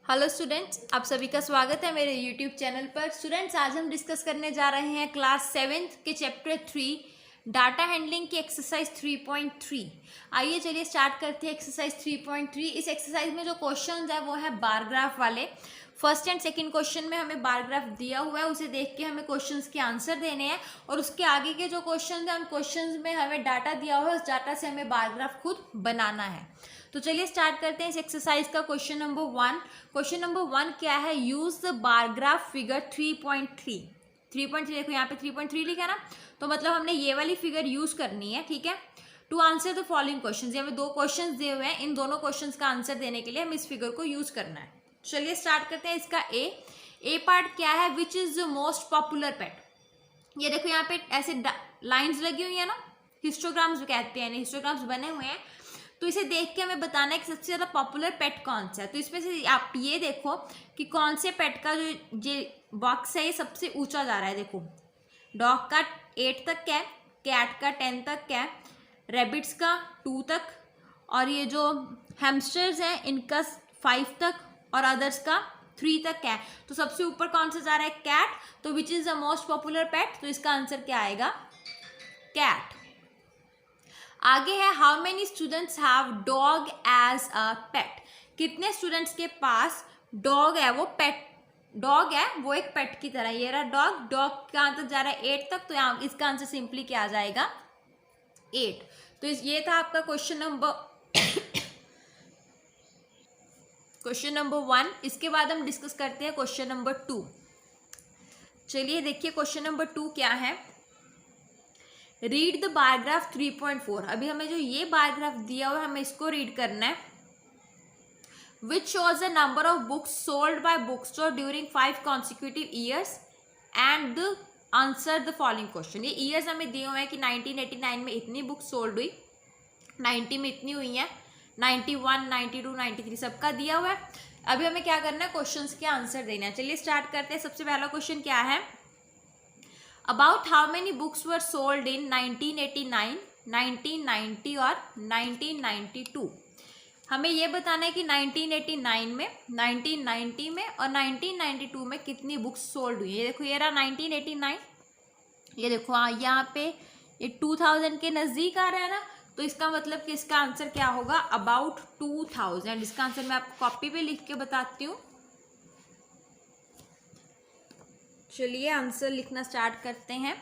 Hello students, आप सभी का स्वागत है मेरे यूट्यूब चैनल पर। स्टूडेंट्स, आज हम डिस्कस करने जा रहे हैं क्लास 7th के चैप्टर 3 डाटा हैंडलिंग की एक्सरसाइज 3.3। आइए चलिए स्टार्ट करते हैं एक्सरसाइज 3.3। इस एक्सरसाइज में जो क्वेश्चंस है वो है बार ग्राफ वाले। फर्स्ट एंड सेकंड क्वेश्चन में हमें बार ग्राफ दिया हुआ है, उसे देख के हमें क्वेश्चंस के आंसर देने हैं और उसके आगे के जो क्वेश्चंस हैं उन क्वेश्चंस में हमें डाटा दिया हुआ है, उस डाटा से हमें बार ग्राफ खुद बनाना है। तो चलिए स्टार्ट करते हैं इस एक्सरसाइज का। Question number 1। क्वेश्चन नंबर 1 क्या है? Use the bar graph figure 3.3। 3.3 देखो यहाँ पे 3.3 लिखा है ना, तो मतलब हमने ये वाली फिगर यूज करनी है, ठीक है। To answer the following question, हमें दो क्वेश्चन दिए हुए हैं, इन दोनों क्वेश्चन का आंसर देने के लिए हम इस फिगर को यूज करना है। चलिए स्टार्ट करते हैं इसका ए पार्ट क्या है? Which is the most popular pet. ये देखो यहाँ पे ऐसे लाइन्स लगी हुई है ना, हिस्टोग्राम्स कहते हैं, हिस्टोग्राम्स बने हुए हैं। तो इसे देख के हमें बताना है कि सबसे ज़्यादा पॉपुलर पेट कौन सा है। तो इसमें से आप ये देखो कि कौन से पेट का जो बॉक्स है ये सबसे ऊंचा जा रहा है। देखो, डॉग का 8 तक है, कैट का 10 तक है, रैबिट्स का 2 तक, और ये जो हैमस्टर्स हैं इनका 5 तक, और अदर्स का 3 तक है। तो सबसे ऊपर कौन सा जा रहा है? कैट। तो which is the most popular pet, तो इसका आंसर क्या आएगा? कैट। आगे है how many students have dog as a pet. कितने स्टूडेंट्स के पास डॉग है, वो पेट डॉग है, वो एक पेट की तरह। ये रहा डॉग, डॉग कहाँ तक जा रहा है? 8 तक। तो यहाँ इसका आंसर सिंपली क्या आ जाएगा? 8। तो ये था आपका क्वेश्चन नंबर 1। इसके बाद हम डिस्कस करते हैं क्वेश्चन नंबर 2। चलिए देखिए क्वेश्चन नंबर 2 क्या है। Read the bar graph 3.4। अभी हमें जो ये बार ग्राफ दिया हुआ है हमें इसको रीड करना है। Which shows the number of books sold by book store during 5 consecutive years and answer the following question. ये ईयर्स हमें दिए हुए हैं कि 1989 में इतनी बुक्स सोल्ड हुई, 90 में इतनी हुई हैं, 91, 92, 93 सबका दिया हुआ है। अभी हमें क्या करना है? क्वेश्चंस के आंसर देना है। चलिए स्टार्ट करते हैं। सबसे पहला क्वेश्चन क्या है? About how many books were sold in 1989, 1990 और 1992। हमें ये बताना है कि 1989 में, 1990 में और 1992 में कितनी बुक्स सोल्ड हुई है। ये देखो, ये रहा 1989। ये देखो यहाँ पे ये 2000 के नज़दीक आ रहा है ना, तो इसका मतलब कि इसका आंसर क्या होगा? अबाउट 2000। इसका आंसर मैं आपको कॉपी पे लिख के बताती हूँ। चलिए आंसर लिखना स्टार्ट करते हैं।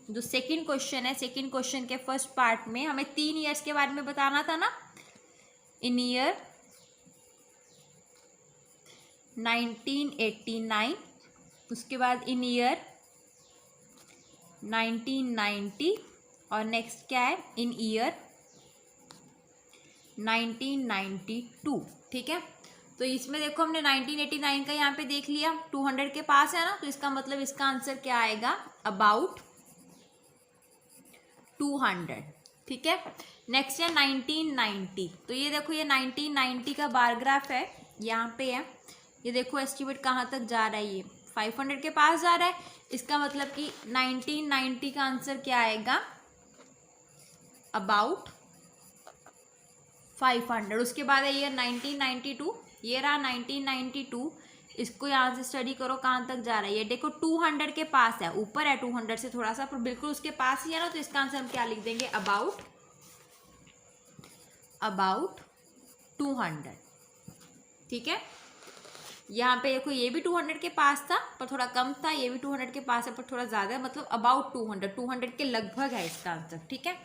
जो सेकंड क्वेश्चन है, सेकंड क्वेश्चन के फर्स्ट पार्ट में हमें 3 ईयर्स के बारे में बताना था ना। इन ईयर 1989, उसके बाद इन ईयर 1990 और नेक्स्ट क्या है? इन ईयर 1992। ठीक है, तो इसमें देखो हमने 1989 का यहाँ पे देख लिया, 200 के पास है ना, तो इसका मतलब इसका आंसर क्या आएगा? अबाउट 200। ठीक है, नेक्स्ट है 1990। तो ये देखो, ये 1990 का बार ग्राफ है, यहाँ पे है। ये देखो एस्टिमेट कहाँ तक जा रहा है? ये 500 के पास जा रहा है। इसका मतलब कि 1990 का आंसर क्या आएगा? अबाउट 500। उसके बाद है ये 1992। ये रहा 1992। इसको यहाँ से स्टडी करो कहाँ तक जा रहा है। ये देखो 200 के पास है, ऊपर है 200 से थोड़ा सा, पर बिल्कुल उसके पास ही है ना, तो इसका आंसर हम क्या लिख देंगे? अबाउट 200। ठीक है, यहाँ पे देखो ये भी 200 के पास था पर थोड़ा कम था, ये भी 200 के पास है पर थोड़ा ज़्यादा है, मतलब अबाउट 200 के लगभग है इसका आंसर। ठीक है,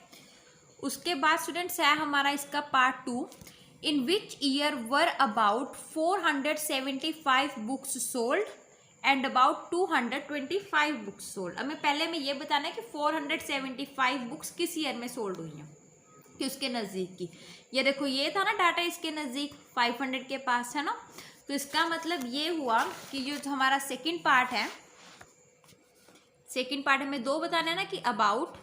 उसके बाद स्टूडेंट्स है हमारा इसका part 2। In which year were about 475 books sold and about 225 books sold. हमें पहले में ये बताना है कि 475 बुक्स किस ईयर में सोल्ड हुई हैं, कि उसके नज़दीक की। ये देखो ये था ना डाटा, इसके नज़दीक 500 के पास है ना, तो इसका मतलब ये हुआ कि जो हमारा सेकंड पार्ट है, सेकंड पार्ट हमें 2 बताना है ना, कि अबाउट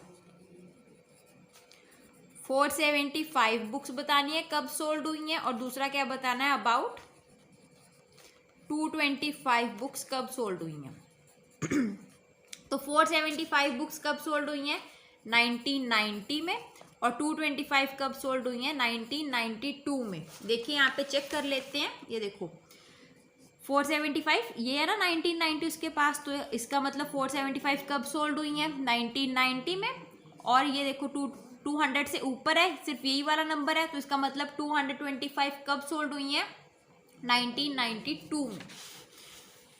475 बुक्स बतानी है कब सोल्ड हुई हैं, और दूसरा क्या बताना है? अबाउट 225 बुक्स कब सोल्ड हुई हैं। तो 475 बुक्स कब सोल्ड हुई हैं? 1990 में, और 225 कब सोल्ड हुई हैं? 1992 में। देखिए यहाँ पे चेक कर लेते हैं। ये देखो 475 ये है ना 1990 उसके पास, तो इसका मतलब 475 कब सोल्ड हुई है 1990 में, और ये देखो 200 से ऊपर है, सिर्फ यही वाला नंबर है, तो इसका मतलब 225 कब सोल्ड हुई है 1992 में।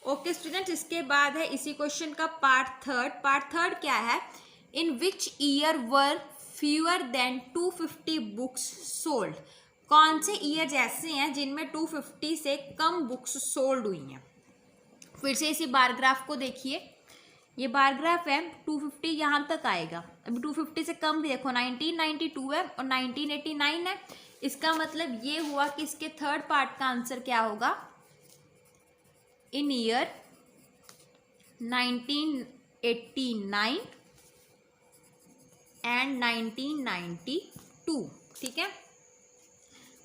ओके स्टूडेंट्स, इसके बाद है इसी क्वेश्चन का पार्ट थर्ड क्या है, in which year were fewer than 250 books sold, कौन से ईयर ऐसे हैं जिनमें 250 से कम बुक्स सोल्ड हुई हैं। फिर से इसी बार ग्राफ को देखिए, ये बार ग्राफ है, 250 यहाँ तक आएगा, अभी 250 से कम भी देखो 1992 है और 1989 है, इसका मतलब ये हुआ कि इसके थर्ड पार्ट का आंसर क्या होगा, इन ईयर 1989 एंड 1992, ठीक है।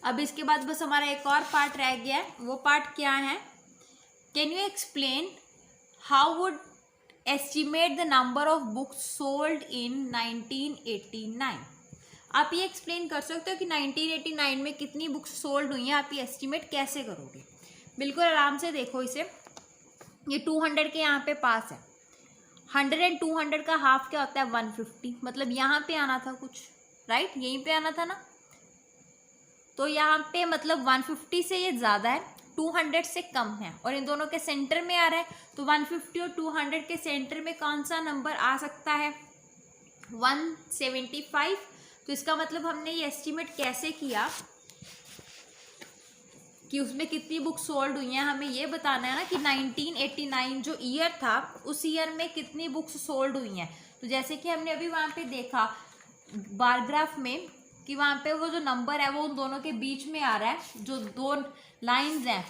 अब इसके बाद बस हमारा एक और पार्ट रह गया है, वो पार्ट क्या है, can you explain how would estimate the number of books sold in 1989। आप ये एक्सप्लेन कर सकते हो कि 1989 में कितनी बुक्स सोल्ड हुई हैं, आप ये एस्टिमेट कैसे करोगे। बिल्कुल आराम से देखो इसे, ये 200 के यहाँ पे पास है, 100 एंड 200 का हाफ क्या होता है 150, मतलब यहाँ पे आना था कुछ, राइट, यहीं पे आना था ना, तो यहाँ पे मतलब 150 से ये ज़्यादा है, 200 से कम है, और इन दोनों के सेंटर में आ रहा है, तो 150 और 200 के सेंटर में कौन सा नंबर आ सकता है 175। तो इसका मतलब हमने ये एस्टिमेट कैसे किया कि उसमें कितनी बुक सोल्ड हुई हैं, हमें ये बताना है ना कि 1989 जो ईयर था उस ईयर में कितनी बुक्स सोल्ड हुई हैं। तो जैसे कि हमने अभी वहाँ पे देखा बार ग्राफ में कि वहाँ पे वो जो नंबर है वो उन दोनों के बीच में आ रहा है, जो दो लाइंस हैं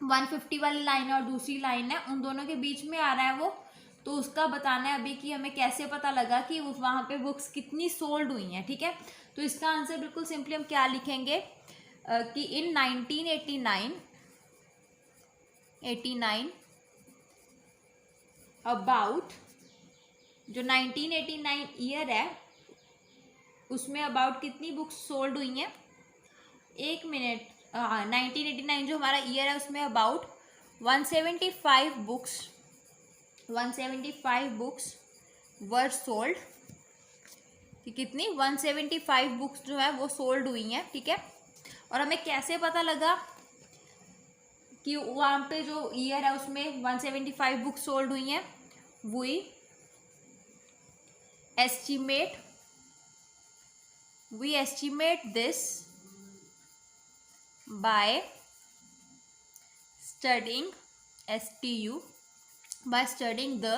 150 वाली लाइन है और दूसरी लाइन है, उन दोनों के बीच में आ रहा है वो, तो उसका बताना है अभी कि हमें कैसे पता लगा कि उस वहाँ पे बुक्स कितनी सोल्ड हुई हैं, ठीक है। तो इसका आंसर बिल्कुल सिंपली हम क्या लिखेंगे कि इन 1989 अबाउट, जो 1989 ईयर है उसमें अबाउट कितनी बुक्स सोल्ड हुई हैं, एक मिनट, 1989 जो हमारा ईयर है उसमें अबाउट 175 बुक्स वर सोल्ड, कि कितनी 175 बुक्स जो है वो सोल्ड हुई हैं, ठीक है। और हमें कैसे पता लगा कि वहाँ पे जो ईयर है उसमें 175 बुक्स सोल्ड हुई हैं, we estimate this by studying the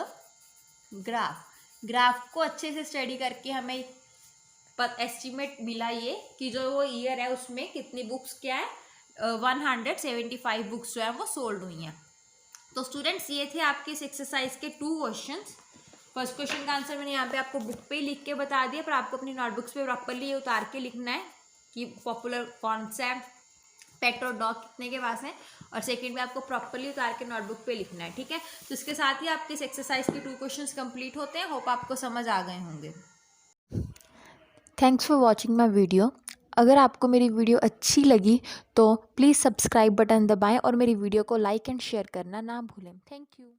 graph को अच्छे से स्टडी करके हमें एस्टिमेट मिला ये कि जो वो ईयर है उसमें कितनी बुक्स क्या है 175 बुक्स जो है वो सोल्ड हुई हैं। तो स्टूडेंट्स ये थे आपके इस एक्सरसाइज के 2 क्वेश्चंस। फर्स्ट क्वेश्चन का आंसर मैंने यहाँ पे आपको बुक पे ही लिख के बता दिया, पर आपको अपनी नोटबुक्स पे प्रॉपरली ये उतार के लिखना है कि पॉपुलर कौन सा है, पेट और डॉग कितने के पास है, और सेकंड में आपको प्रॉपरली उतार के नोटबुक पे लिखना है, ठीक है। तो इसके साथ ही आपके इस एक्सरसाइज के 2 क्वेश्चंस कंप्लीट होते हैं। होप आपको समझ आ गए होंगे। Thanks for watching my video. अगर आपको मेरी वीडियो अच्छी लगी तो प्लीज़ सब्सक्राइब बटन दबाएं और मेरी वीडियो को लाइक एंड शेयर करना ना भूलें। Thank you.